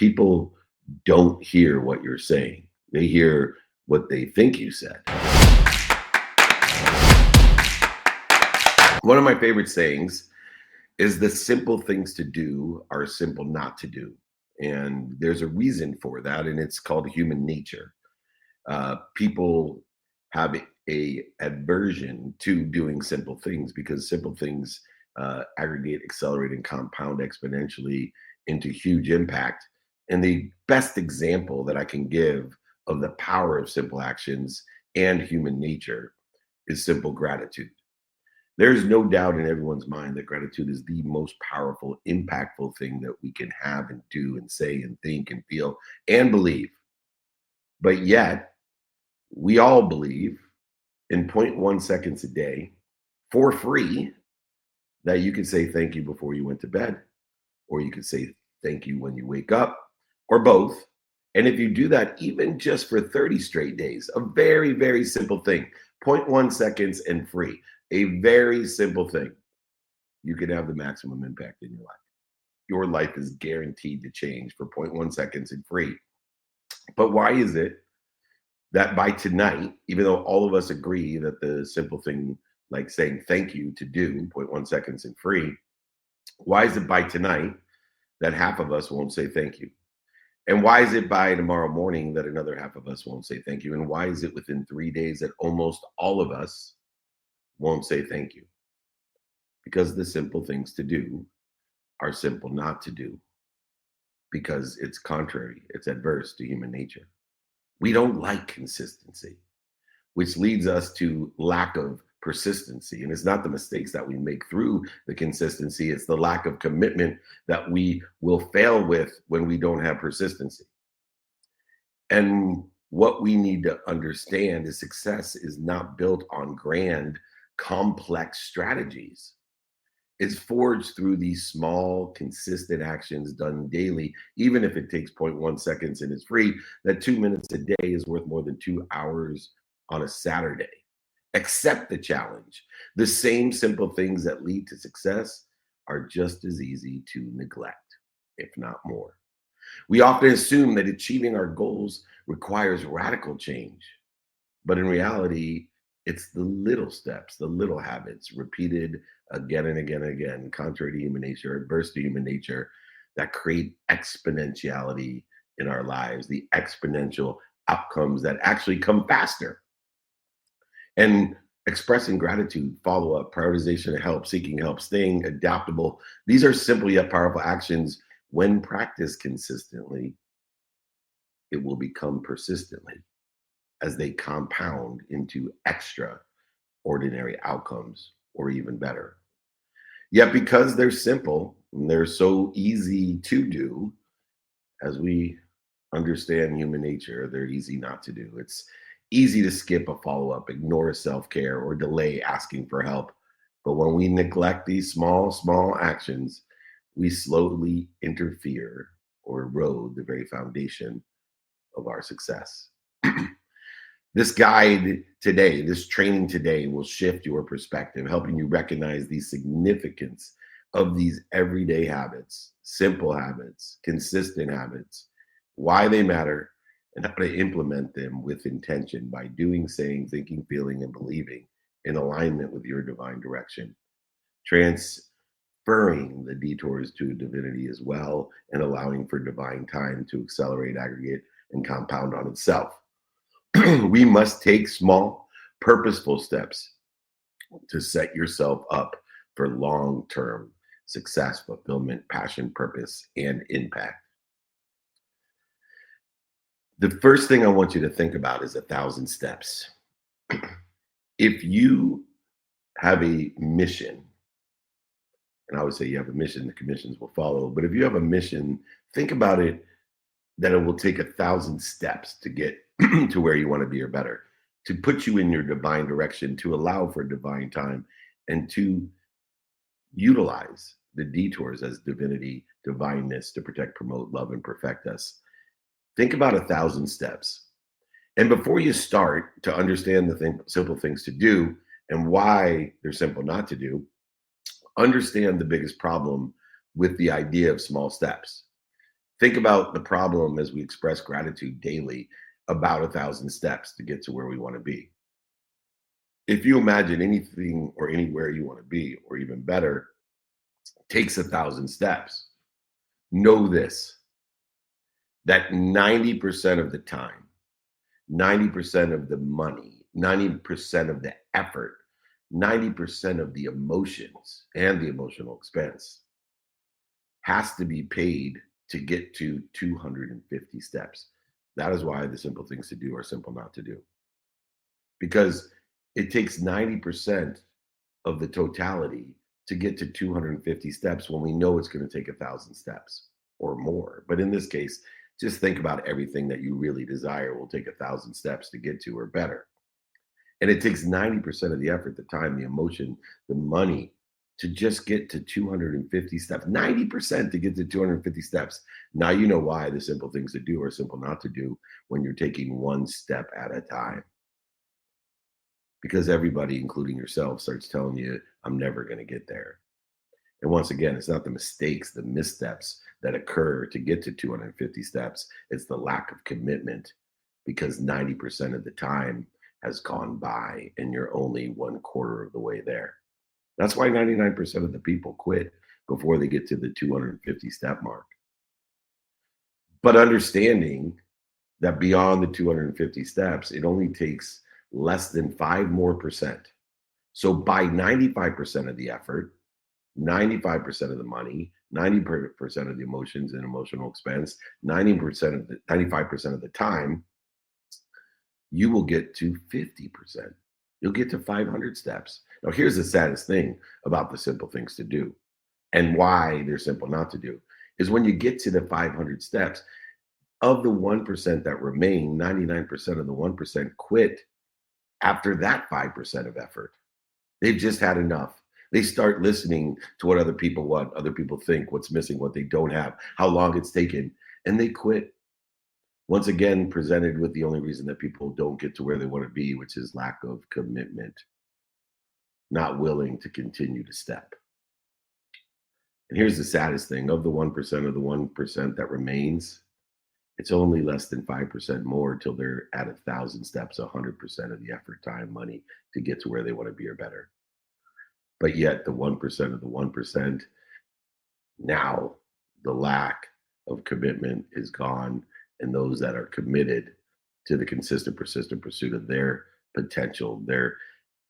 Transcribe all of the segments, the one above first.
People don't hear what you're saying. They hear what they think you said. One of my favorite sayings is the simple things to do are simple not to do. And there's a reason for that, and it's called human nature. People have a aversion to doing simple things because simple things aggregate, accelerate, and compound exponentially into huge impact. And the best example that I can give of the power of simple actions and human nature is simple gratitude. There's no doubt in everyone's mind that gratitude is the most powerful, impactful thing that we can have and do and say and think and feel and believe. But yet, we all believe in zero point 0.1 seconds a day for free that you could say thank you before you went to bed, or you could say thank you when you wake up, or both. And if you do that, even just for 30 straight days, a very, very simple thing, 0.1 seconds and free, a very simple thing, you can have the maximum impact in your life. Your life is guaranteed to change for 0.1 seconds and free. But why is it that by tonight, even though all of us agree that the simple thing like saying thank you to do 0.1 seconds and free, why is it by tonight that half of us won't say thank you? And why is it by tomorrow morning that another half of us won't say thank you? And why is it within 3 days that almost all of us won't say thank you? Because the simple things to do are simple not to do, because it's contrary, it's adverse to human nature. We don't like consistency, which leads us to lack of persistency. And it's not the mistakes that we make through the consistency, it's the lack of commitment that we will fail with when we don't have persistency. And what we need to understand is success is not built on grand, complex strategies. It's forged through these small, consistent actions done daily, even if it takes 0.1 seconds and is free. That 2 minutes a day is worth more than 2 hours on a Saturday. Accept the challenge. The same simple things that lead to success are just as easy to neglect, if not more. We often assume that achieving our goals requires radical change, but in reality, it's the little steps, the little habits repeated again and again and again, contrary to human nature, adverse to human nature, that create exponentiality in our lives, the exponential outcomes that actually come faster. And expressing gratitude, follow up, prioritization of help, seeking help, staying adaptable. These are simple yet powerful actions. When practiced consistently, it will become persistently as they compound into extraordinary outcomes or even better. Yet because they're simple and they're so easy to do, as we understand human nature, they're easy not to do. It's easy to skip a follow-up, ignore self-care, or delay asking for help. But when we neglect these small actions, we slowly interfere or erode the very foundation of our success. This guide today, this training today will shift your perspective, helping you recognize the significance of these everyday habits, simple habits, consistent habits, why they matter, and how to implement them with intention by doing, saying, thinking, feeling, and believing in alignment with your divine direction. Transferring the detours to divinity as well, and allowing for divine time to accelerate, aggregate, and compound on itself. We must take small, purposeful steps to set yourself up for long-term success, fulfillment, passion, purpose, and impact. The first thing I want you to think about is 1,000 steps. If you have a mission, and I would say you have a mission, the commissions will follow, but if you have a mission, think about it that it will take 1,000 steps to get to where you want to be or better, to put you in your divine direction, to allow for divine time, and to utilize the detours as divinity, divineness to protect, promote, love, and perfect us. Think about 1,000 steps. And before you start to understand the simple things to do and why they're simple not to do, understand the biggest problem with the idea of small steps. Think about the problem as we express gratitude daily, about 1,000 steps to get to where we want to be. If you imagine anything or anywhere you want to be, or even better, takes 1,000 steps, know this, that 90% of the time, 90% of the money, 90% of the effort, 90% of the emotions and the emotional expense has to be paid to get to 250 steps. That is why the simple things to do are simple not to do. Because it takes 90% of the totality to get to 250 steps when we know it's going to take 1,000 steps or more. But in this case, just think about everything that you really desire will take 1,000 steps to get to or better. And it takes 90% of the effort, the time, the emotion, the money to just get to 250 steps. 90% to get to 250 steps. Now you know why the simple things to do are simple not to do when you're taking one step at a time. Because everybody, including yourself, starts telling you, I'm never going to get there. And once again, it's not the mistakes, the missteps that occur to get to 250 steps. It's the lack of commitment because 90% of the time has gone by and you're only one quarter of the way there. That's why 99% of the people quit before they get to the 250 step mark. But understanding that beyond the 250 steps, it only takes less than 5 more percent. So by 95% of the effort, 95% of the money, 90% of the emotions and emotional expense, 90% of the 95% of the time, you will get to 50%. You'll get to 500 steps. Now, here's the saddest thing about the simple things to do and why they're simple not to do is when you get to the 500 steps, of the 1% that remain, 99% of the 1% quit after that 5% of effort. They've just had enough. They start listening to what other people want, other people think, what's missing, what they don't have, how long it's taken, and they quit. Once again, presented with the only reason that people don't get to where they want to be, which is lack of commitment, not willing to continue to step. And here's the saddest thing of the 1% of the 1% that remains, it's only less than 5% more until they're at 1,000 steps, 100% of the effort, time, money to get to where they want to be or better. But yet, the 1% of the 1%, now the lack of commitment is gone. And those that are committed to the consistent, persistent pursuit of their potential, their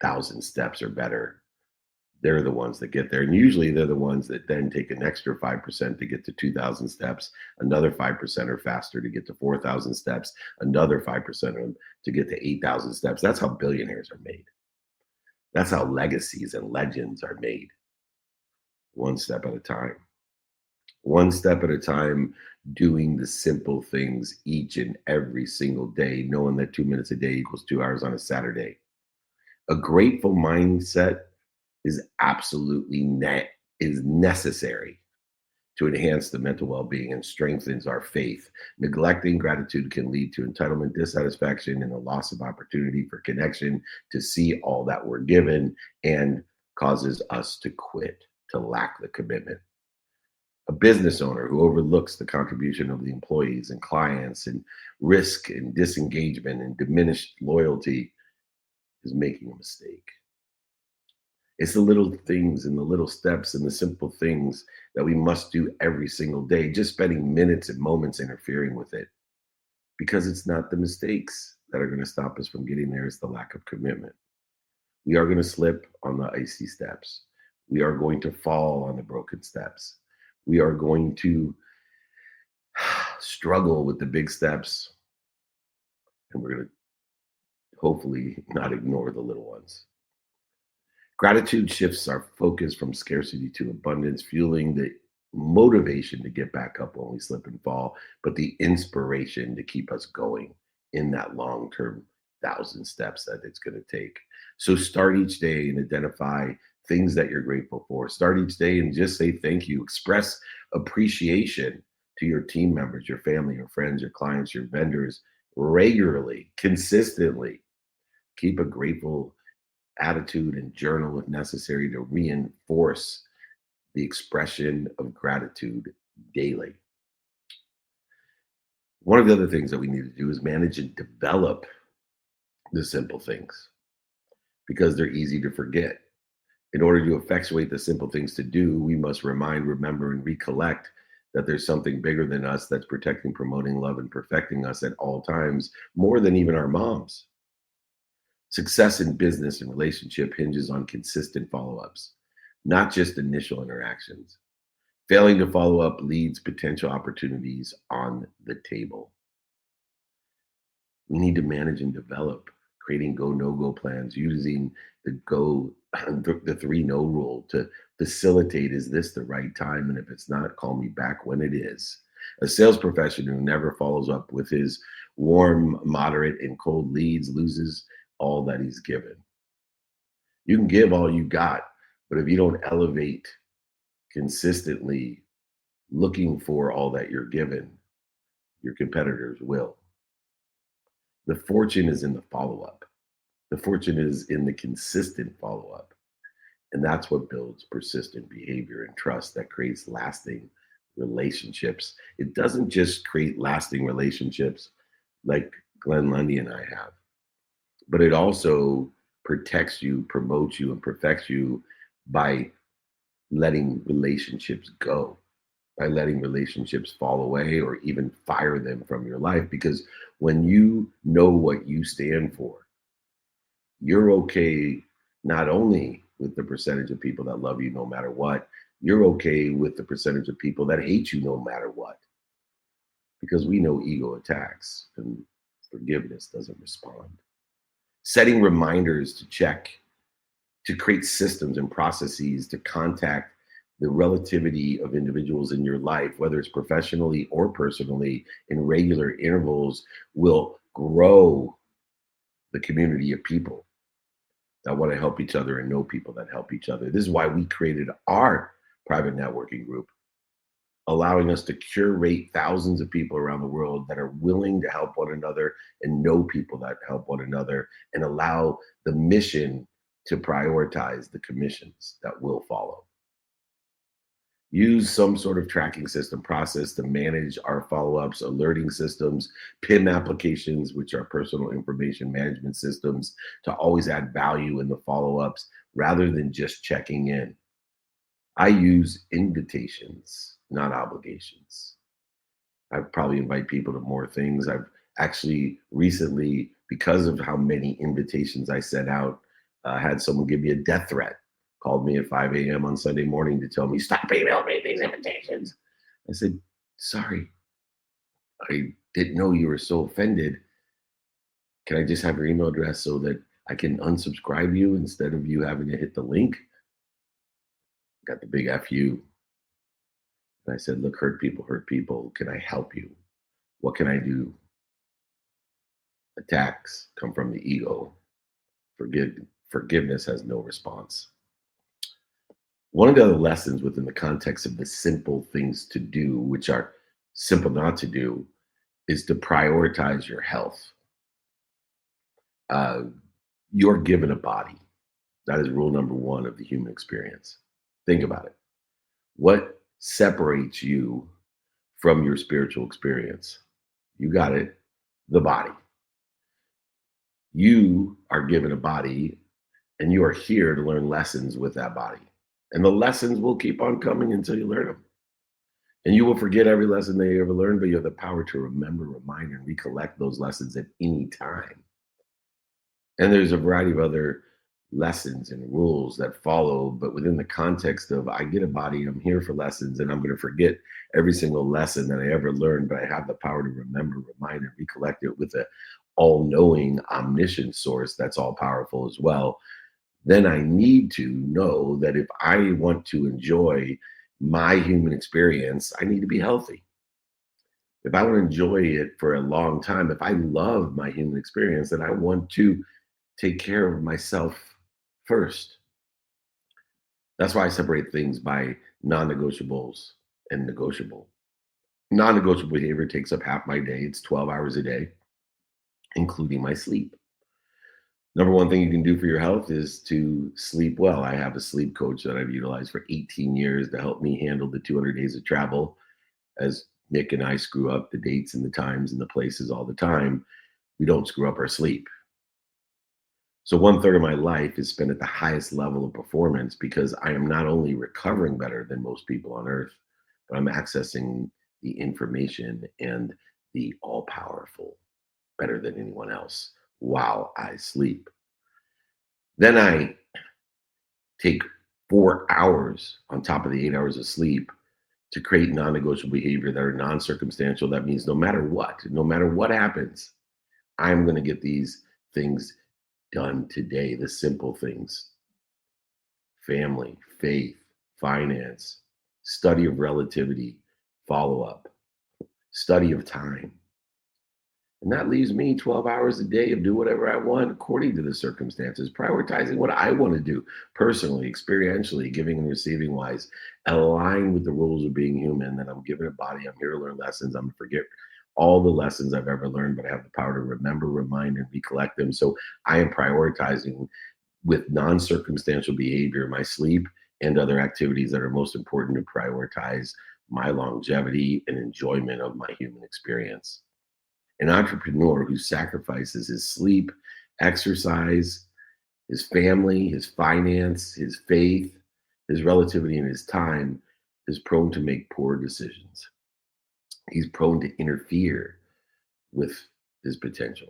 1,000 steps or better, they're the ones that get there. And usually they're the ones that then take an extra 5% to get to 2,000 steps, another 5% or faster to get to 4,000 steps, another 5% of them to get to 8,000 steps. That's how billionaires are made. That's how legacies and legends are made, one step at a time. One step at a time, doing the simple things each and every single day, knowing that 2 minutes a day equals 2 hours on a Saturday. A grateful mindset is absolutely is necessary to enhance the mental well-being and strengthens our faith. Neglecting gratitude can lead to entitlement, dissatisfaction, and a loss of opportunity for connection to see all that we're given and causes us to quit, to lack the commitment. A business owner who overlooks the contribution of the employees and clients and risk and disengagement and diminished loyalty is making a mistake. It's the little things and the little steps and the simple things that we must do every single day, just spending minutes and moments interfering with it. Because it's not the mistakes that are going to stop us from getting there, it's the lack of commitment. We are going to slip on the icy steps. We are going to fall on the broken steps. We are going to struggle with the big steps. And we're going to hopefully not ignore the little ones. Gratitude shifts our focus from scarcity to abundance, fueling the motivation to get back up when we slip and fall, but the inspiration to keep us going in that long term 1,000 steps that it's going to take. So start each day and identify things that you're grateful for. Start each day and just say thank you. Express appreciation to your team members, your family, your friends, your clients, your vendors regularly, consistently. Keep a grateful attitude and journal if necessary to reinforce the expression of gratitude daily. One of the other things that we need to do is manage and develop the simple things because they're easy to forget. In order to effectuate the simple things to do, we must remind, remember, and recollect that there's something bigger than us that's protecting, promoting love, and perfecting us at all times, more than even our moms. Success in business and relationship hinges on consistent follow ups, not just initial interactions. Failing to follow up leads potential opportunities on the table. We need to manage and develop, creating go no go plans, using the go the three no rule to facilitate, is this the right time, and if it's not, call me back when it is. A sales professional who never follows up with his warm, moderate, and cold leads loses all that he's given. You can give all you got, but if you don't elevate consistently, looking for all that you're given, your competitors will. The fortune is in the follow up. The fortune is in the consistent follow up. And that's what builds persistent behavior and trust that creates lasting relationships. It doesn't just create lasting relationships like Glenn Lundy and I have, but it also protects you, promotes you, and perfects you by letting relationships go, by letting relationships fall away or even fire them from your life. Because when you know what you stand for, you're okay not only with the percentage of people that love you no matter what, you're okay with the percentage of people that hate you no matter what. Because we know ego attacks and forgiveness doesn't respond. Setting reminders to check, to create systems and processes to contact the relativity of individuals in your life, whether it's professionally or personally, in regular intervals, will grow the community of people that want to help each other and know people that help each other. This is why we created our private networking group, allowing us to curate thousands of people around the world that are willing to help one another and know people that help one another, and allow the mission to prioritize the commissions that will follow. Use some sort of tracking system process to manage our follow-ups, alerting systems, PIM applications, which are personal information management systems, to always add value in the follow-ups rather than just checking in. I use invitations, not obligations. I probably invite people to more things. I've actually recently, because of how many invitations I sent out, had someone give me a death threat, called me at 5 a.m. on Sunday morning to tell me, stop emailing me these invitations. I said, sorry, I didn't know you were so offended. Can I just have your email address so that I can unsubscribe you instead of you having to hit the link? Got the big F you. And I said, look, hurt people hurt people. Can I help you? What can I do? Attacks come from the ego. Forgiveness has no response. One of the other lessons within the context of the simple things to do, which are simple not to do, is to prioritize your health. Uh, you're given a body. That is rule number one of the human experience. Think about it. What separates you from your spiritual experience? You got it, the body. You are given a body, and you are here to learn lessons with that body. And the lessons will keep on coming until you learn them. And you will forget every lesson that you ever learned, but you have the power to remember, remind, and recollect those lessons at any time. And there's a variety of other lessons and rules that follow, but within the context of I get a body, I'm here for lessons, and I'm going to forget every single lesson that I ever learned, but I have the power to remember, remind, and recollect it with a all-knowing, omniscient source that's all powerful as well. Then I need to know that if I want to enjoy my human experience, I need to be healthy. If I want to enjoy it for a long time, if I love my human experience, then I want to take care of myself first. That's why I separate things by non-negotiables and negotiable. Non-negotiable behavior takes up half my day. It's 12 hours a day, including my sleep. Number one thing you can do for your health is to sleep well. I have a sleep coach that I've utilized for 18 years to help me handle the 200 days of travel as Nick and I screw up the dates and the times and the places all the time. We don't screw up our sleep. So one third of my life is spent at the highest level of performance because I am not only recovering better than most people on earth, but I'm accessing the information and the all powerful better than anyone else while I sleep. Then I take 4 hours on top of the 8 hours of sleep to create non-negotiable behavior that are non-circumstantial. That means no matter what happens, I'm going to get these things done today. The simple things: family, faith, finance, study of relativity, follow up, study of time. And that leaves me 12 hours a day of do whatever I want according to the circumstances, prioritizing what I want to do personally, experientially, giving and receiving wise, aligned with the rules of being human, that I'm given a body. I'm here to learn lessons. I'm going to forget all the lessons I've ever learned, but I have the power to remember, remind, and recollect them. So I am prioritizing with non circumstantial behavior, my sleep and other activities that are most important to prioritize my longevity and enjoyment of my human experience. An entrepreneur who sacrifices his sleep, exercise, his family, his finance, his faith, his relativity, and his time is prone to make poor decisions. He's prone to interfere with his potential.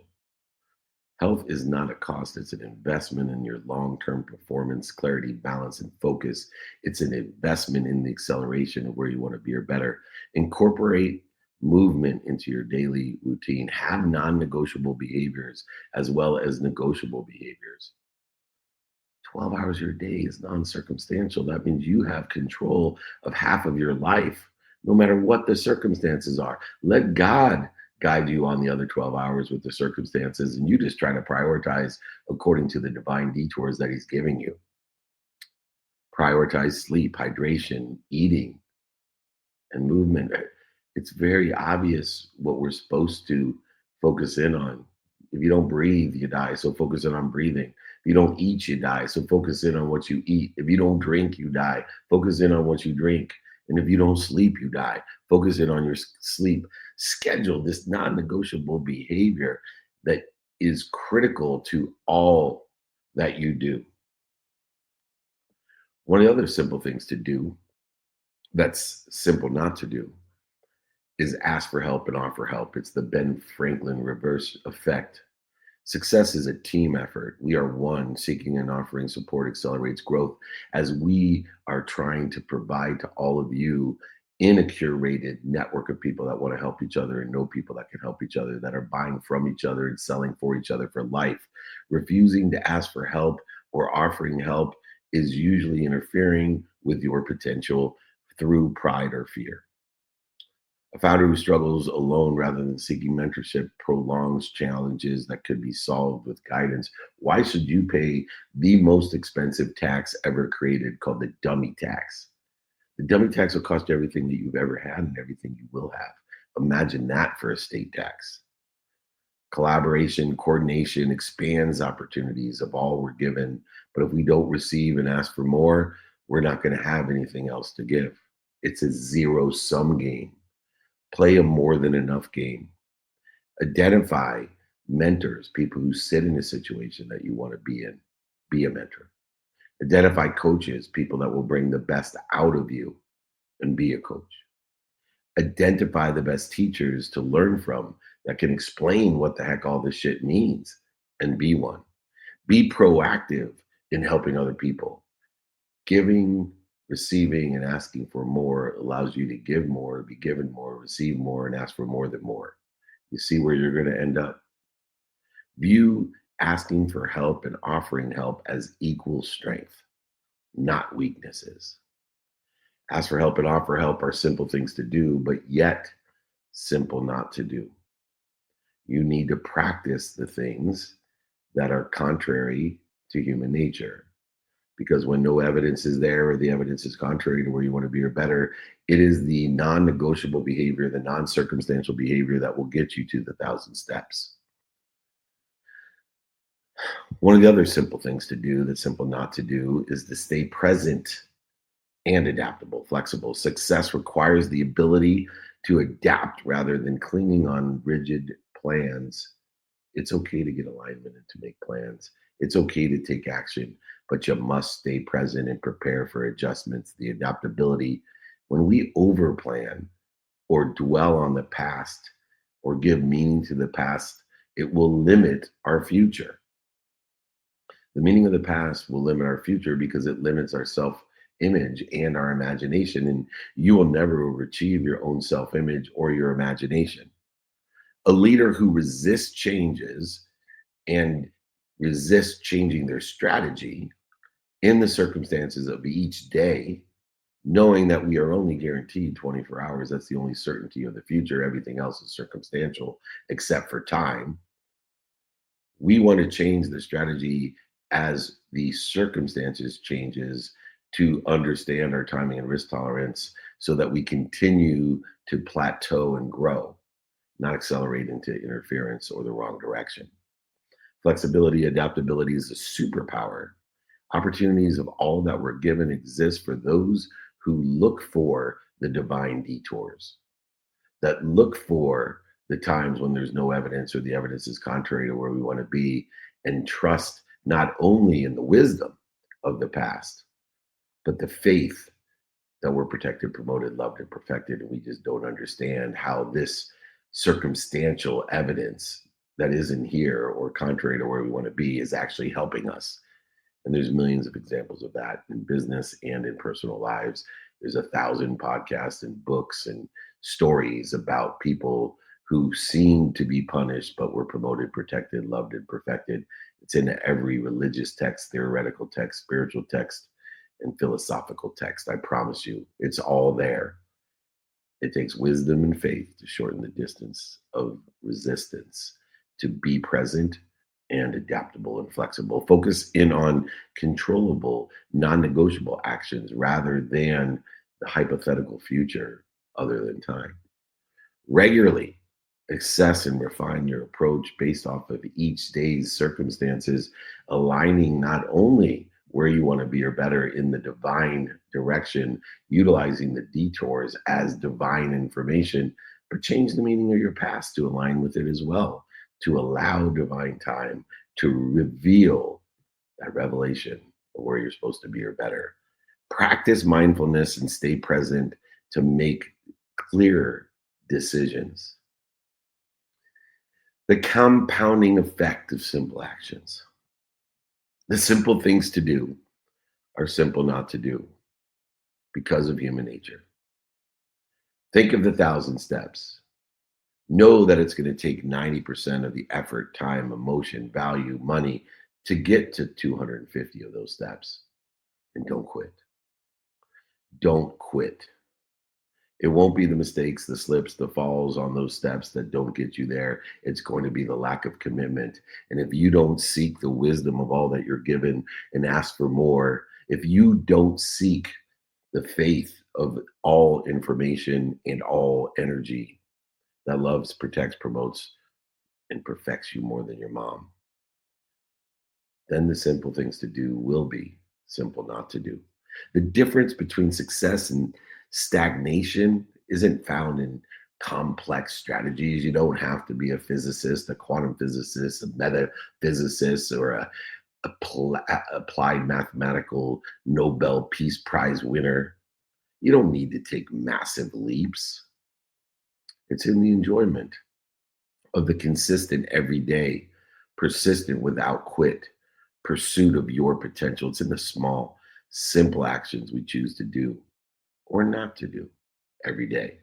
Health is not a cost, it's an investment in your long term performance, clarity, balance, and focus. It's an investment in the acceleration of where you want to be or better. Incorporate movement into your daily routine. Have non negotiable behaviors as well as negotiable behaviors. 12 hours your day is non circumstantial. That means you have control of half of your life, no matter what the circumstances are. Let God guide you on the other 12 hours with the circumstances, and you just try to prioritize according to the divine detours that He's giving you. Prioritize sleep, hydration, eating, and movement. It's very obvious what we're supposed to focus in on. If you don't breathe, you die. So focus in on breathing. If you don't eat, you die. So focus in on what you eat. If you don't drink, you die. Focus in on what you drink. And if you don't sleep, you die. Focus in on your sleep. Schedule this non negotiable behavior that is critical to all that you do. One of the other simple things to do that's simple not to do is ask for help and offer help. It's the Ben Franklin reverse effect. Success is a team effort. We are one. Seeking and offering support accelerates growth as we are trying to provide to all of you in a curated network of people that want to help each other and know people that can help each other, that are buying from each other and selling for each other for life. Refusing to ask for help or offering help is usually interfering with your potential through pride or fear. A founder who struggles alone rather than seeking mentorship prolongs challenges that could be solved with guidance. Why should you pay the most expensive tax ever created, called the dummy tax? The dummy tax will cost you everything that you've ever had and everything you will have. Imagine that for a state tax. Collaboration, coordination expands opportunities of all we're given. But if we don't receive and ask for more, we're not going to have anything else to give. It's a zero-sum game. Play a more than enough game. Identify mentors, people who sit in a situation that you want to be in. Be a mentor. Identify coaches, people that will bring the best out of you, and be a coach. Identify the best teachers to learn from that can explain what the heck all this shit means, and be one. Be proactive in helping other people. Giving, receiving, and asking for more allows you to give more, be given more, receive more, and ask for more than more. You see where you're going to end up. View asking for help and offering help as equal strength, not weaknesses. Ask for help and offer help are simple things to do, but yet simple not to do. You need to practice the things that are contrary to human nature. Because when no evidence is there or the evidence is contrary to where you want to be or better, it is the non-negotiable behavior, the non-circumstantial behavior that will get you to the 1,000 steps. One of the other simple things to do that's simple not to do is to stay present and adaptable, flexible. Success requires the ability to adapt rather than clinging on rigid plans. It's okay to get alignment and to make plans. It's okay to take action, but you must stay present and prepare for adjustments, the adaptability. When we overplan or dwell on the past or give meaning to the past, it will limit our future. The meaning of the past will limit our future because it limits our self image and our imagination. And you will never achieve your own self image or your imagination. A leader who resists changes and resists changing their strategy in the circumstances of each day, knowing that we are only guaranteed 24 hours. That's the only certainty of the future. Everything else is circumstantial except for time. We want to change the strategy as the circumstances changes to understand our timing and risk tolerance so that we continue to plateau and grow, not accelerate into interference or the wrong direction. Flexibility, adaptability is a superpower. Opportunities of all that we're given exist for those who look for the divine detours, that look for the times when there's no evidence or the evidence is contrary to where we want to be, and trust not only in the wisdom of the past, but the faith that we're protected, promoted, loved, and perfected. And we just don't understand how this circumstantial evidence that isn't here or contrary to where we want to be is actually helping us. And there's millions of examples of that in business and in personal lives. There's 1,000 podcasts and books and stories about people who seem to be punished, but were promoted, protected, loved, and perfected. It's in every religious text, theoretical text, spiritual text, and philosophical text. I promise you, it's all there. It takes wisdom and faith to shorten the distance of resistance, to be present and adaptable and flexible. Focus in on controllable, non negotiable actions rather than the hypothetical future other than time. Regularly assess and refine your approach based off of each day's circumstances, aligning not only where you want to be or better in the divine direction, utilizing the detours as divine information, but change the meaning of your past to align with it as well, to allow divine time to reveal that revelation of where you're supposed to be or better. Practice mindfulness and stay present to make clear decisions. The compounding effect of simple actions. The simple things to do are simple not to do because of human nature. Think of the 1,000 steps. Know that it's going to take 90% of the effort, time, emotion, value, money to get to 250 of those steps. And don't quit. Don't quit. It won't be the mistakes, the slips, the falls on those steps that don't get you there. It's going to be the lack of commitment. And if you don't seek the wisdom of all that you're given and ask for more, if you don't seek the faith of all information and all energy that loves, protects, promotes, and perfects you more than your mom, then the simple things to do will be simple not to do. The difference between success and stagnation isn't found in complex strategies. You don't have to be a physicist, a quantum physicist, a metaphysicist, or applied mathematical Nobel Peace Prize winner. You don't need to take massive leaps. It's in the enjoyment of the consistent, everyday, persistent, without quit pursuit of your potential. It's in the small, simple actions we choose to do or not to do every day.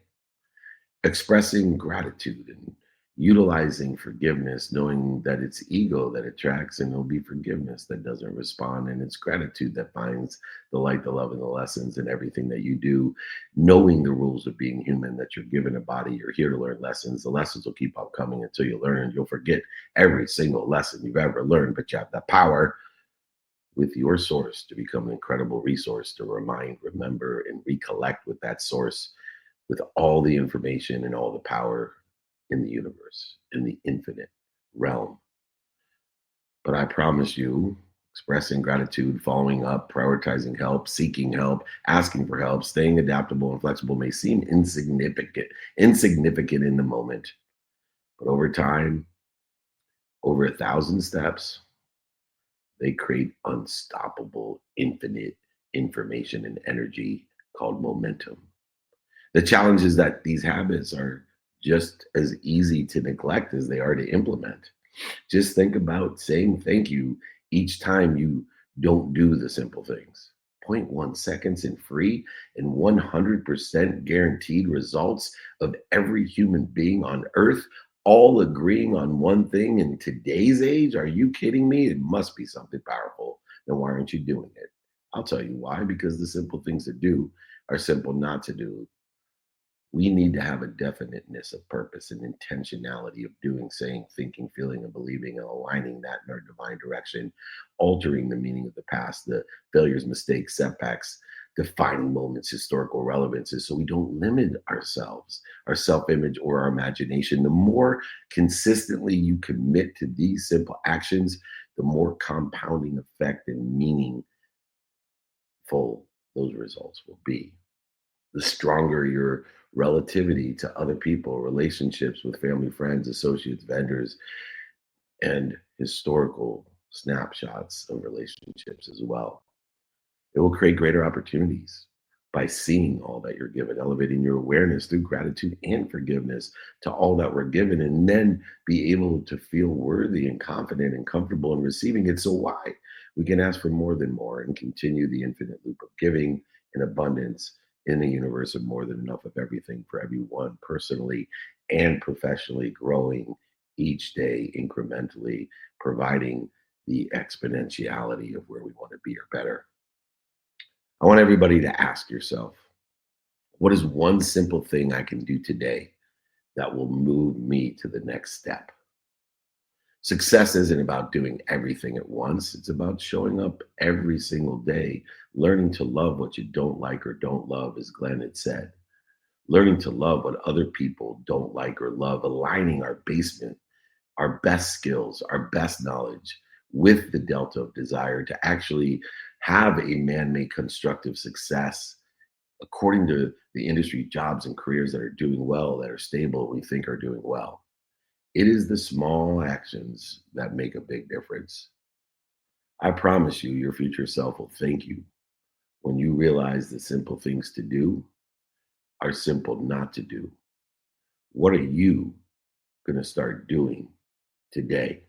Expressing gratitude and utilizing forgiveness, knowing that it's ego that attracts and it'll be forgiveness that doesn't respond. And it's gratitude that finds the light, the love, and the lessons in everything that you do. Knowing the rules of being human, that you're given a body, you're here to learn lessons. The lessons will keep on coming until you learn. You'll forget every single lesson you've ever learned, but you have the power with your source to become an incredible resource to remind, remember, and recollect with that source, with all the information and all the power in the universe, in the infinite realm. But I promise you, Expressing gratitude, following up, prioritizing help, seeking help, asking for help, staying adaptable and flexible may seem insignificant in the moment, but over time, over 1,000 steps, they create unstoppable, infinite information and energy called momentum. The challenge is that these habits are just as easy to neglect as they are to implement. Just think about saying thank you each time you don't do the simple things. Point 0.1 seconds in free and 100% guaranteed results of every human being on earth all agreeing on one thing in today's age? Are you kidding me? It must be something powerful. Then why aren't you doing it? I'll tell you why, because the simple things to do are simple not to do. We need to have a definiteness of purpose and intentionality of doing, saying, thinking, feeling, and believing, and aligning that in our divine direction, altering the meaning of the past, the failures, mistakes, setbacks, defining moments, historical relevances, so we don't limit ourselves, our self image, or our imagination. The more consistently you commit to these simple actions, the more compounding effect and meaningful those results will be. The stronger your relativity to other people, relationships with family, friends, associates, vendors, and historical snapshots of relationships as well. It will create greater opportunities by seeing all that you're given, elevating your awareness through gratitude and forgiveness to all that we're given, and then be able to feel worthy and confident and comfortable in receiving it. So, why? We can ask for more than more and continue the infinite loop of giving in abundance in the universe of more than enough of everything for everyone, personally and professionally, growing each day incrementally, providing the exponentiality of where we want to be or better. I want everybody to ask yourself, what is one simple thing I can do today that will move me to the next step? Success isn't about doing everything at once. It's about showing up every single day, learning to love what you don't like or don't love, as Glenn had said, learning to love what other people don't like or love, aligning our basement, our best skills, our best knowledge with the delta of desire to actually have a man made constructive success according to the industry, jobs and careers that are doing well, that are stable, we think are doing well. It is the small actions that make a big difference. I promise you, your future self will thank you when you realize the simple things to do are simple not to do. What are you going to start doing today?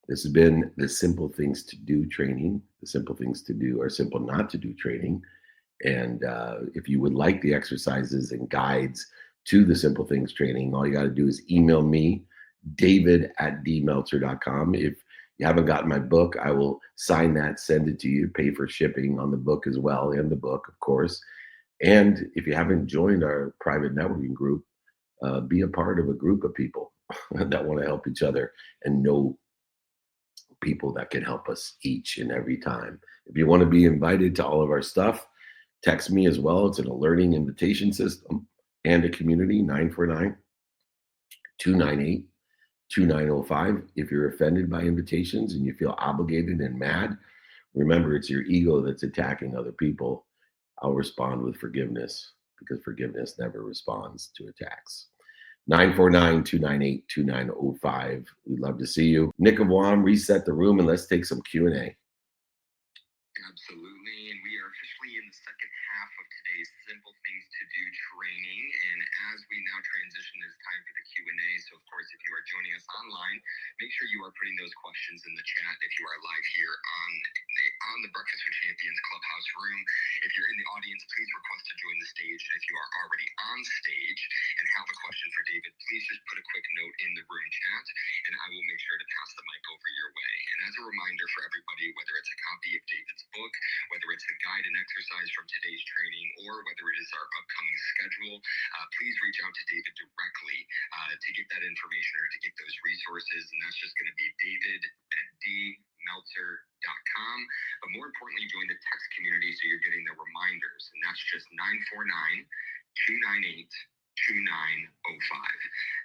This has been the Simple Things to Do training. The Simple Things to Do are Simple Not to Do training. And if you would like the exercises and guides to the Simple Things training, all you got to do is email me, david@dmeltzer.com. If you haven't gotten my book, I will sign that, send it to you, pay for shipping on the book as well, and the book, of course. And if you haven't joined our private networking group, be a part of a group of people that want to help each other and know people that can help us each and every time. If you want to be invited to all of our stuff, text me as well. It's an alerting invitation system and a community, 949 298 2905. If you're offended by invitations and you feel obligated and mad, remember it's your ego that's attacking other people. I'll respond with forgiveness because forgiveness never responds to attacks. 949-298-2905. We'd love to see you. Nick of Wam, reset the room and let's take some Q&A. Absolutely. And we are officially in the second half of today's Simple Things to Do training. And as we now transition, it's time for the Q&A. So, of course, if you are joining us online, make sure you are putting those questions in the chat if you are live here on the Breakfast with Champions Clubhouse room. If you're in the audience, please request to join the stage. And if you are already on stage and have a question for David, please just put a quick note in the room chat, and I will make sure to pass the mic over your way. And as a reminder for everybody, whether it's a copy of David's book, whether it's the guide and exercise from today's training, or whether it is our upcoming schedule, please reach out to David directly to get that information or to get those resources. And that's just going to be david@dmeltzer.com. But more importantly, join the text community so you're getting the reminders. And that's just 949-298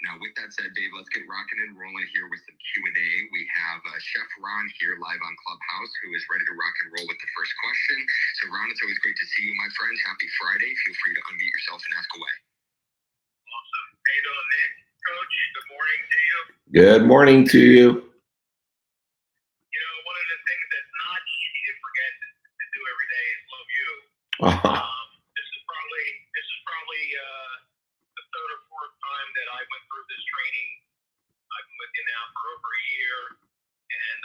Now, with that said, Dave, let's get rocking and rolling here with some Q&A. We have Chef Ron here live on Clubhouse, who is ready to rock and roll with the first question. So, Ron, it's always great to see you, my friend. Happy Friday. Feel free to unmute yourself and ask away. Awesome. How you doing, Nick? Coach, good morning to you. Good morning to you. You know, one of the things that's not easy to forget to do every day is love you. This is probably the third or fourth time that I went through this training. I've been with you now for over a year, and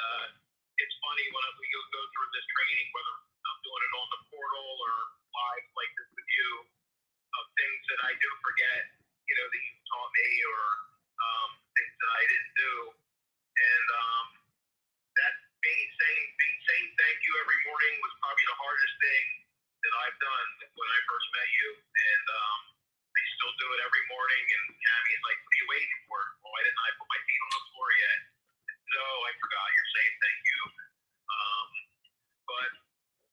it's funny when we go through this training, whether I'm doing it on the portal or live like this with you, of things that I do forget, you know, that you taught me, or things that I didn't do, and that saying thank you every morning was probably the hardest thing that I've done when I first met you, and I still do it every morning. And Cammy's like, "What are you waiting for?" Well, I didn't. I put my feet on the floor yet. No, I forgot. You're saying thank you. But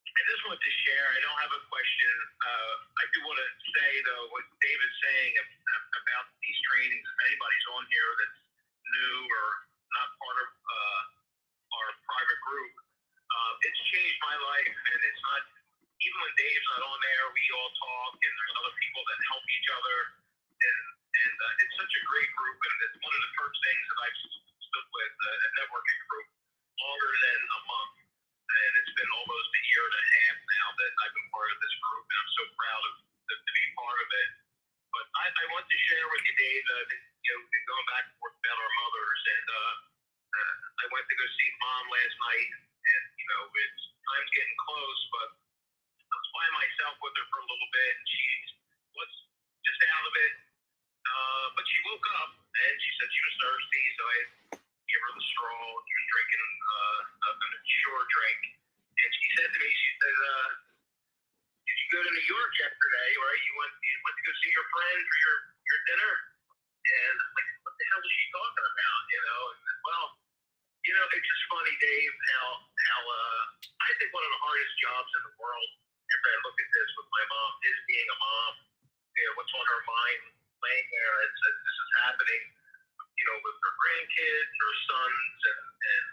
I just want to share. I don't have a question. I do want to say though what Dave is saying about these trainings. If anybody's on here that's new or not part of our private group, it's changed my life, and it's not. Even when Dave's not on there, we all talk, and there's other people that help each other, and it's such a great group, and it's one of the first things that I've stood with a networking group longer than a month, and it's been almost a year and a half now that I've been part of this group, and I'm so proud to be part of it. But I want to share with you, Dave, you know, we've been going back and forth about our mothers, and I went to go see Mom last night, and you know, it's time's getting close, but I was by myself with her for a little bit, and she was just out of it. But she woke up, and she said she was thirsty, so I gave her the straw. She was drinking a shore drink, and she said to me, she said, "Did you go to New York yesterday? Right? You went to go see your friend for your dinner?" And I'm like, what the hell is she talking about? You know? And, well, you know, it's just funny, Dave, how I think one of the hardest jobs in the world, if I look at this with my mom, is being a mom. You know, what's on her mind laying there as this is happening, you know, with her grandkids, her sons, and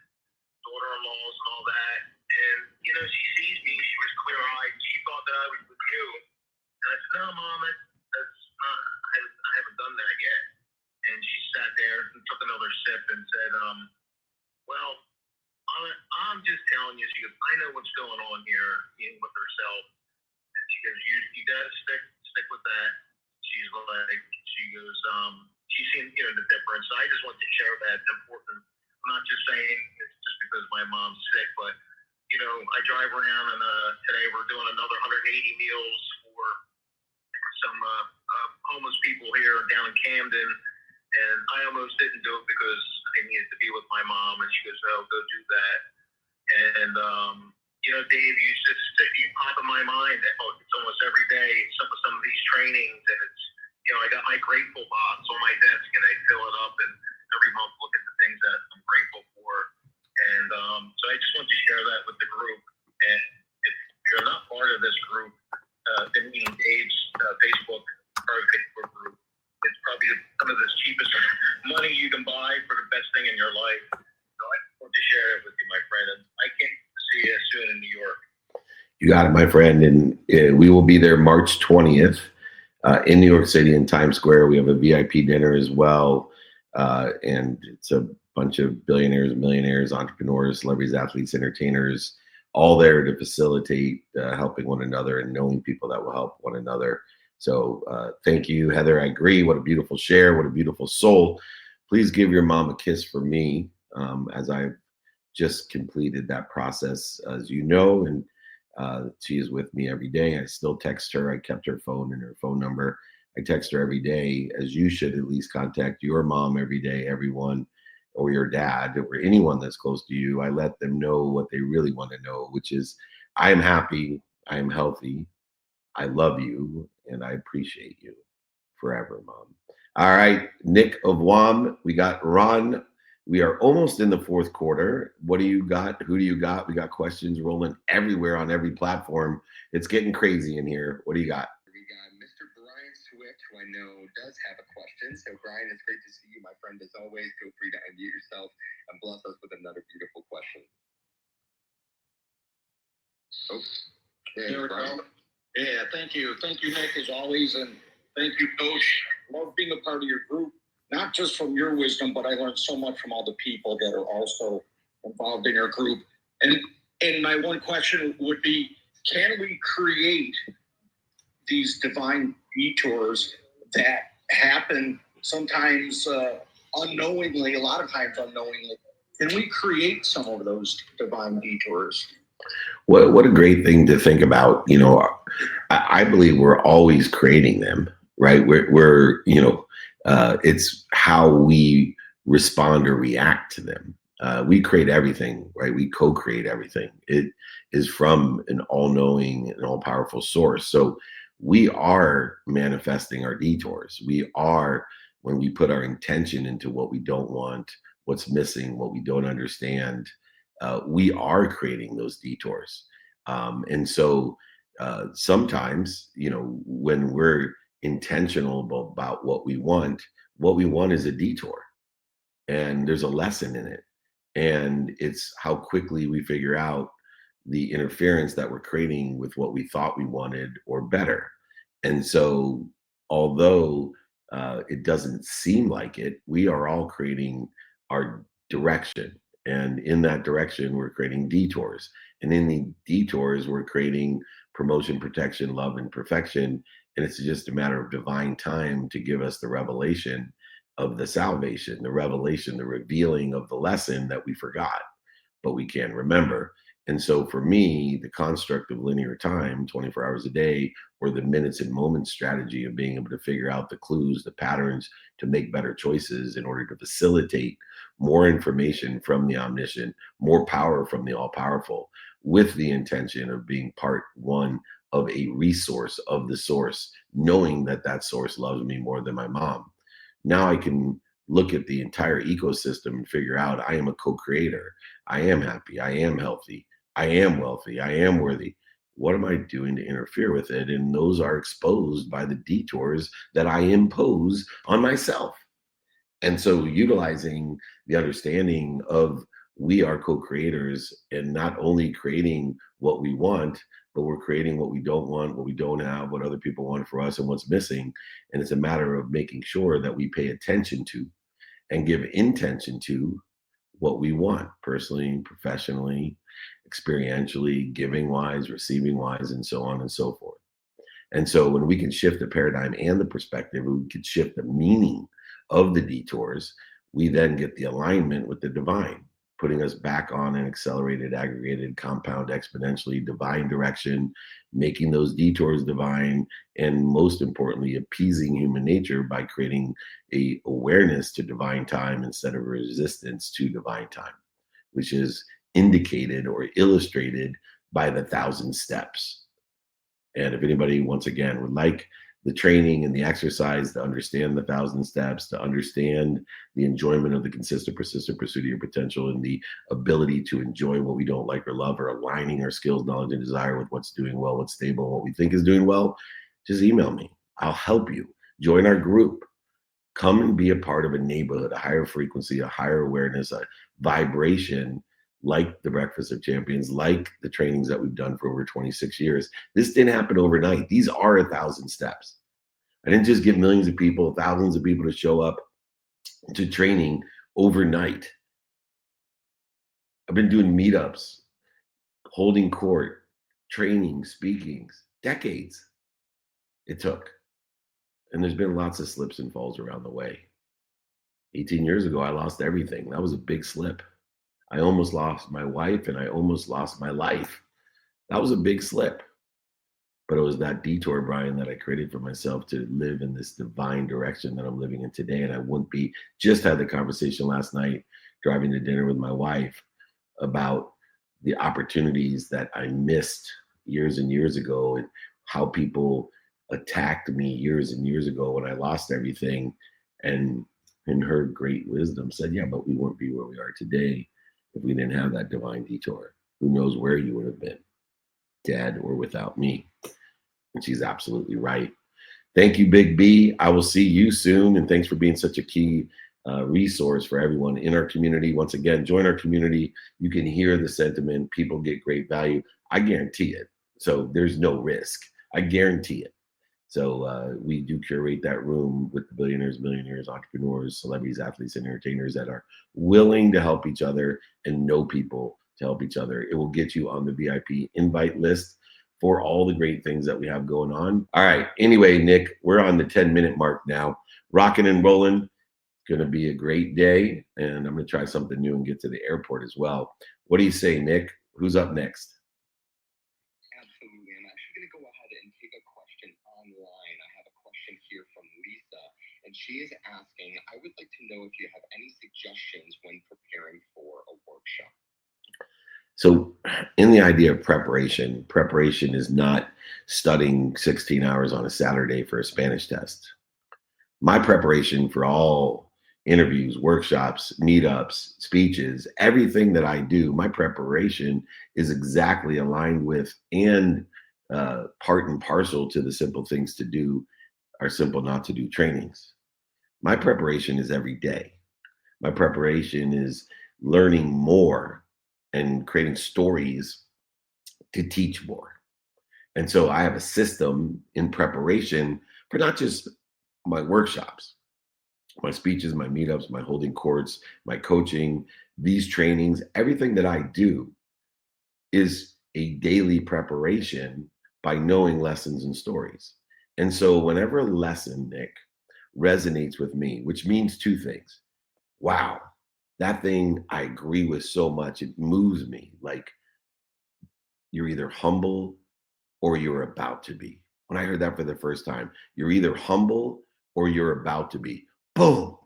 daughter-in-laws and all that. And, you know, she sees me, she was clear-eyed, she thought that I was with you. And I said, "No, Mom, that's not, I haven't done that yet." And she sat there and took another sip and said, "Well, I'm just telling you," she goes, "I know what's going on here, even with herself." And she goes, you gotta stick with that." She's like, she goes, she's seen, you know, the difference. I just want to share that. It's important. I'm not just saying it's just because my mom's sick, but you know, I drive around, and today we're doing another 180 meals for some homeless people here down in Camden. And I almost didn't do it because I needed to be with my mom. And she goes, "No, go do that." And, you know, Dave, you pop in my mind that, oh, it's almost every day, some of these trainings. And it's, you know, I got my grateful box on my desk, and I fill it up, and every month look at the things that I'm grateful for. And so I just want to share that with the group. And if you're not part of this group, been meeting Dave's private Facebook group, it's probably some of the cheapest money you can buy for the best thing in your life. So I want to share it with you, my friend. And I can't see you soon in New York. You got it, my friend. And we will be there March 20th in New York City in Times Square. We have a VIP dinner as well. And it's a bunch of billionaires, millionaires, entrepreneurs, celebrities, athletes, entertainers, all there to facilitate helping one another and knowing people that will help one another. So thank you, Heather. I agree. What a beautiful share. What a beautiful soul. Please give your mom a kiss for me as I've just completed that process, as you know, and she is with me every day. I still text her. I kept her phone and her phone number. I text her every day, as you should at least contact your mom every day, everyone, or your dad, or anyone that's close to you. I let them know what they really want to know, which is, I am happy, I am healthy, I love you, and I appreciate you forever, Mom. All right, Nick of WAM, we got Ron. We are almost in the fourth quarter. What do you got? Who do you got? We got questions rolling everywhere on every platform. It's getting crazy in here. What do you got? We got Mr. Brian Swift, who I know does have a question. So, Brian, it's great to see you, my friend. As always, feel free to unmute yourself and bless us with another beautiful question. Oh, there we go. Yeah, thank you. Thank you, Nick, as always. And thank you, Coach. Love being a part of your group, not just from your wisdom, but I learned so much from all the people that are also involved in your group. And my one question would be, can we create these divine detours that happen sometimes unknowingly, a lot of times unknowingly? Can we create some of those divine detours? What a great thing to think about. I believe we're always creating them, right? We're it's how we respond or react to them. We create everything, right? We co-create everything. It is from an all-knowing and all-powerful source. So we are manifesting our detours. We are, when we put our intention into what we don't want, what's missing, what we don't understand, we are creating those detours. And so sometimes, when we're intentional about what we want is a detour, and there's a lesson in it. And it's how quickly we figure out the interference that we're creating with what we thought we wanted or better. And so, although it doesn't seem like it, we are all creating our direction. And in that direction, we're creating detours. And in the detours, we're creating promotion, protection, love, and perfection. And it's just a matter of divine time to give us the revelation of the salvation, the revelation, the revealing of the lesson that we forgot, but we can remember. And so for me, the construct of linear time, 24 hours a day, or the minutes and moments strategy of being able to figure out the clues, the patterns to make better choices in order to facilitate more information from the omniscient, more power from the all powerful, with the intention of being part one of a resource of the source, knowing that that source loves me more than my mom. Now I can look at the entire ecosystem and figure out I am a co-creator. I am happy. I am healthy. I am wealthy. I am worthy. What am I doing to interfere with it? And those are exposed by the detours that I impose on myself. And so utilizing the understanding of we are co-creators, and not only creating what we want, but we're creating what we don't want, what we don't have, what other people want for us, and what's missing. And it's a matter of making sure that we pay attention to and give intention to what we want personally, professionally, experientially, giving wise, receiving wise, and so on and so forth. And so when we can shift the paradigm and the perspective, we can shift the meaning of the detours, we then get the alignment with the divine, putting us back on an accelerated, aggregated, compound, exponentially divine direction, making those detours divine, and most importantly, appeasing human nature by creating a awareness to divine time instead of resistance to divine time, which is indicated or illustrated by the 1,000 steps. And if anybody, once again, would like the training and the exercise to understand the 1,000 steps, to understand the enjoyment of the consistent, persistent pursuit of your potential, and the ability to enjoy what we don't like or love, or aligning our skills, knowledge, and desire with what's doing well, what's stable, what we think is doing well, just email me. I'll help you. Join our group. Come and be a part of a neighborhood, a higher frequency, a higher awareness, a vibration, like the Breakfast of Champions, like the trainings that we've done for over 26 years. This didn't happen overnight. These are 1,000 steps. I didn't just get millions of people, thousands of people to show up to training overnight. I've been doing meetups, holding court, training, speakings, decades it took. And there's been lots of slips and falls around the way. 18 years ago, I lost everything. That was a big slip. I almost lost my wife, and I almost lost my life. That was a big slip. But it was that detour, Brian, that I created for myself to live in this divine direction that I'm living in today. And I wouldn't be, just had the conversation last night, driving to dinner with my wife, about the opportunities that I missed years and years ago, and how people attacked me years and years ago when I lost everything. And in her great wisdom said, yeah, but we wouldn't be where we are today if we didn't have that divine detour. Who knows where you would have been, dead or without me. And she's absolutely right. Thank you, Big B. I will see you soon. And thanks for being such a key resource for everyone in our community. Once again, join our community. You can hear the sentiment. People get great value. I guarantee it. So there's no risk. I guarantee it. So we do curate that room with the billionaires, millionaires, entrepreneurs, celebrities, athletes, and entertainers that are willing to help each other and know people to help each other. It will get you on the VIP invite list for all the great things that we have going on. All right. Anyway, Nick, we're on the 10-minute mark now. Rocking and rolling. Going to be a great day. And I'm going to try something new and get to the airport as well. What do you say, Nick? Who's up next? Absolutely. I'm actually going to go ahead and take a question online. I have a question here from Lisa, and she is asking, I would like to know if you have any suggestions when preparing for a workshop. So in the idea of preparation is not studying 16 hours on a Saturday for a Spanish test. My preparation for all interviews, workshops, meetups, speeches, everything that I do, my preparation is exactly aligned with and part and parcel to the simple things to do are simple not to do trainings. My preparation is every day. My preparation is learning more and creating stories to teach more. And so I have a system in preparation for not just my workshops, my speeches, my meetups, my holding courts, my coaching, these trainings, everything that I do is a daily preparation by knowing lessons and stories. And so whenever a lesson, Nick, resonates with me, which means two things. Wow, that thing I agree with so much, it moves me. Like you're either humble or you're about to be. When I heard that for the first time, you're either humble or you're about to be. Boom.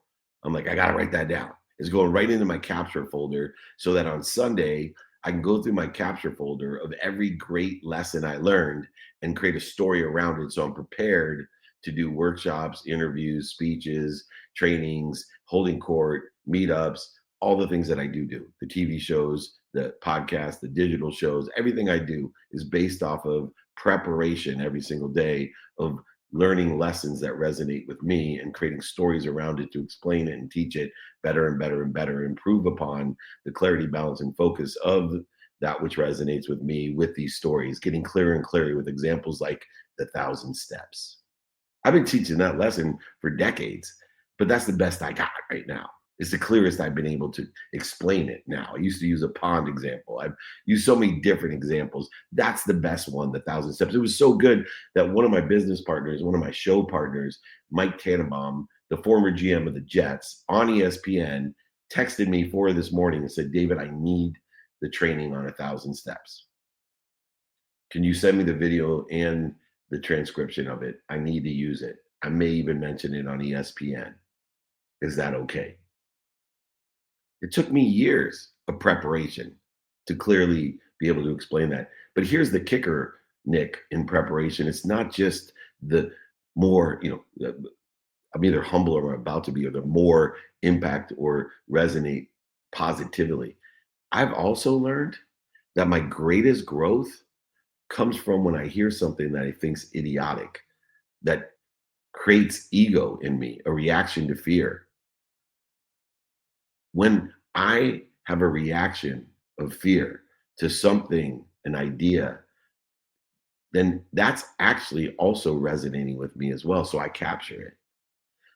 I'm like, I got to write that down. It's going right into my capture folder so that on Sunday, I can go through my capture folder of every great lesson I learned and create a story around it. So I'm prepared to do workshops, interviews, speeches, trainings, holding court, meetups, all the things that I do, the TV shows, the podcast, the digital shows, everything I do is based off of preparation every single day of learning lessons that resonate with me and creating stories around it to explain it and teach it better and better and better, improve upon the clarity, balance, and focus of that which resonates with me with these stories, getting clearer and clearer with examples like the 1,000 steps. I've been teaching that lesson for decades, but that's the best I got right now. It's the clearest I've been able to explain it now. I used to use a pond example. I've used so many different examples. That's the best one, the 1,000 steps. It was so good that one of my business partners, one of my show partners, Mike Tannenbaum, the former GM of the Jets on ESPN, texted me this morning and said, David, I need the training on 1,000 steps. Can you send me the video and the transcription of it? I need to use it. I may even mention it on ESPN. Is that okay? It took me years of preparation to clearly be able to explain that. But here's the kicker, Nick, in preparation. It's not just the more, I'm either humble or I'm about to be, or the more impact or resonate positively. I've also learned that my greatest growth comes from when I hear something that I think's idiotic, that creates ego in me, a reaction to fear. When I have a reaction of fear to something, an idea, then that's actually also resonating with me as well. So I capture it.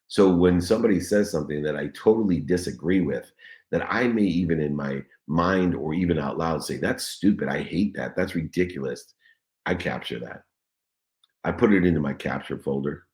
So when somebody says something that I totally disagree with, that I may even in my mind or even out loud say, that's stupid. I hate that. That's ridiculous. I capture that. I put it into my capture folder.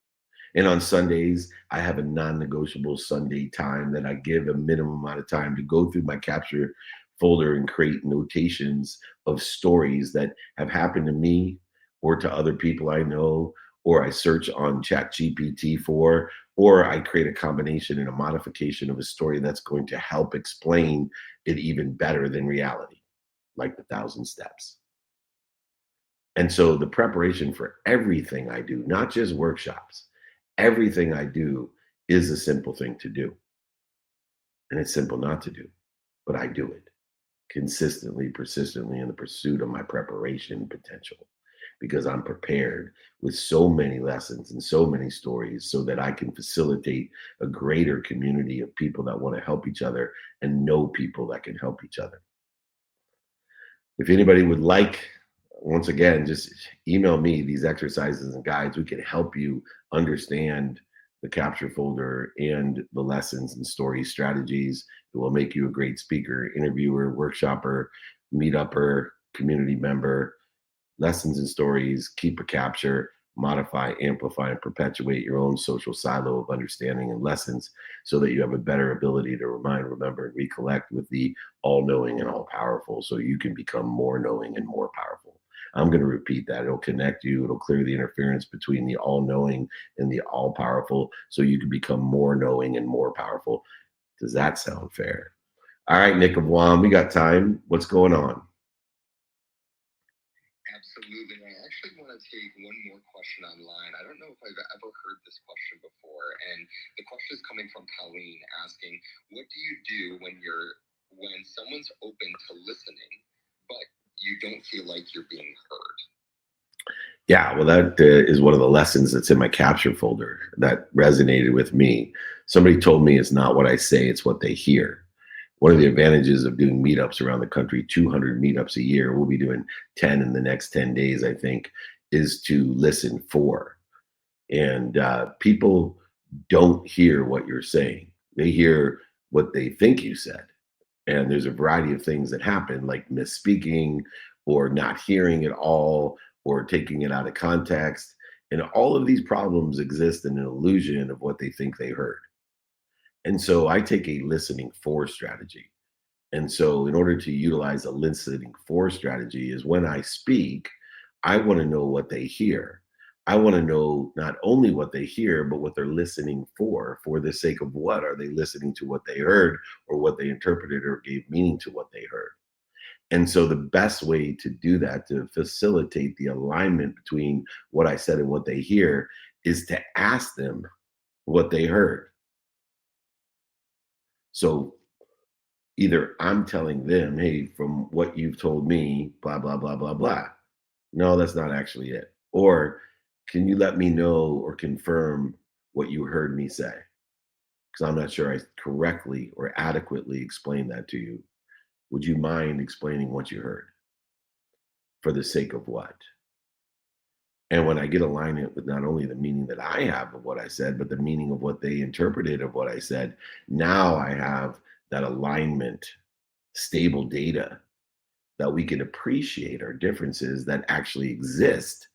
And on Sundays, I have a non-negotiable Sunday time that I give a minimum amount of time to go through my capture folder and create notations of stories that have happened to me or to other people I know, or I search on ChatGPT for, or I create a combination and a modification of a story that's going to help explain it even better than reality, like the 1,000 steps. And so the preparation for everything I do, not just workshops, everything I do is a simple thing to do. And it's simple not to do, but I do it consistently, persistently in the pursuit of my preparation potential. because I'm prepared with so many lessons and so many stories so that I can facilitate a greater community of people that want to help each other and know people that can help each other. If anybody would like, once again, just email me these exercises and guides. We can help you understand the capture folder and the lessons and story strategies. It will make you a great speaker, interviewer, workshopper, meetupper, community member. Lessons and stories, keep a capture, modify, amplify, and perpetuate your own social silo of understanding and lessons so that you have a better ability to remind, remember, and recollect with the all knowing and all powerful so you can become more knowing and more powerful. I'm going to repeat that. It'll connect you, it'll clear the interference between the all knowing and the all powerful so you can become more knowing and more powerful. Does that sound fair? All right, Nick of Guam, we got time. What's going on? Absolutely. I actually want to take one more question online. I don't know if I've ever heard this question before, and the question is coming from Colleen asking, "What do you do when someone's open to listening, but you don't feel like you're being heard?" Yeah, well, that is one of the lessons that's in my capture folder that resonated with me. Somebody told me it's not what I say, it's what they hear. One of the advantages of doing meetups around the country, 200 meetups a year, we'll be doing 10 in the next 10 days, I think, is to listen for. And people don't hear what you're saying. They hear what they think you said. And there's a variety of things that happen, like misspeaking or not hearing at all or taking it out of context. And all of these problems exist in an illusion of what they think they heard. And so I take a listening for strategy. And so, in order to utilize a listening for strategy, is when I speak, I want to know what they hear. I want to know not only what they hear, but what they're listening for the sake of what. Are they listening to what they heard or what they interpreted or gave meaning to what they heard? And so, the best way to do that, to facilitate the alignment between what I said and what they hear, is to ask them what they heard. So, either I'm telling them, hey, from what you've told me, blah, blah, blah, blah, blah. No, that's not actually it. Or can you let me know or confirm what you heard me say? Because I'm not sure I correctly or adequately explained that to you. Would you mind explaining what you heard? For the sake of what? And when I get alignment with not only the meaning that I have of what I said, but the meaning of what they interpreted of what I said, now I have that alignment, stable data that we can appreciate our differences that actually exist.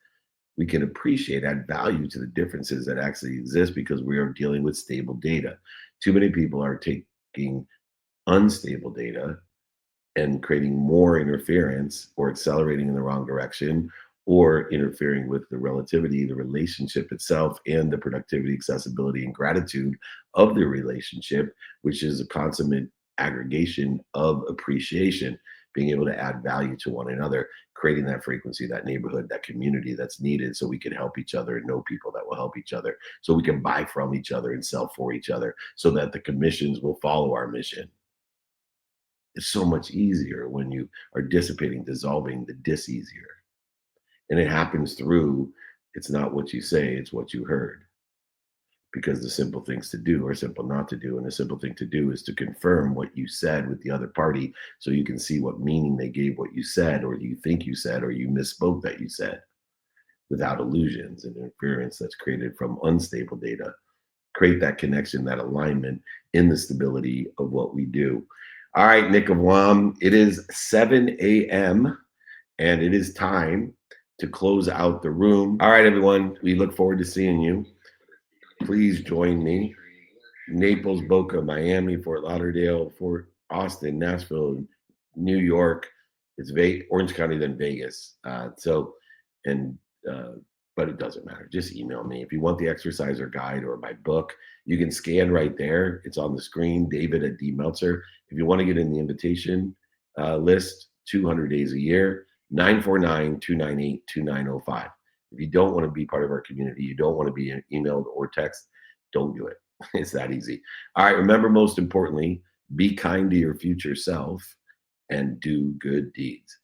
We can appreciate, add value to the differences that actually exist because we are dealing with stable data. Too many people are taking unstable data and creating more interference or accelerating in the wrong direction or interfering with the relativity, the relationship itself, and the productivity, accessibility, and gratitude of the relationship, which is a consummate aggregation of appreciation, being able to add value to one another, creating that frequency, that neighborhood, that community that's needed so we can help each other and know people that will help each other, so we can buy from each other and sell for each other, so that the commissions will follow our mission. It's so much easier when you are dissipating, dissolving the dis-easier. And it happens through, it's not what you say, it's what you heard. Because the simple things to do are simple not to do. And the simple thing to do is to confirm what you said with the other party so you can see what meaning they gave what you said, or you think you said, or you misspoke that you said, without illusions and interference that's created from unstable data. Create that connection, that alignment in the stability of what we do. All right, Nick of Guam, it is 7 a.m. and it is time to close out the room. All right, everyone, we look forward to seeing you. Please join me. Naples, Boca, Miami, Fort Lauderdale, Fort Austin, Nashville, New York. It's Orange County, then Vegas. But it doesn't matter. Just email me. If you want the exerciser guide or my book, you can scan right there. It's on the screen, David at D Meltzer. If you want to get in the invitation list, 200 days a year, 949-298-2905. If you don't want to be part of our community, you don't want to be emailed or text, don't do it. It's that easy. All right, remember, most importantly, be kind to your future self and do good deeds.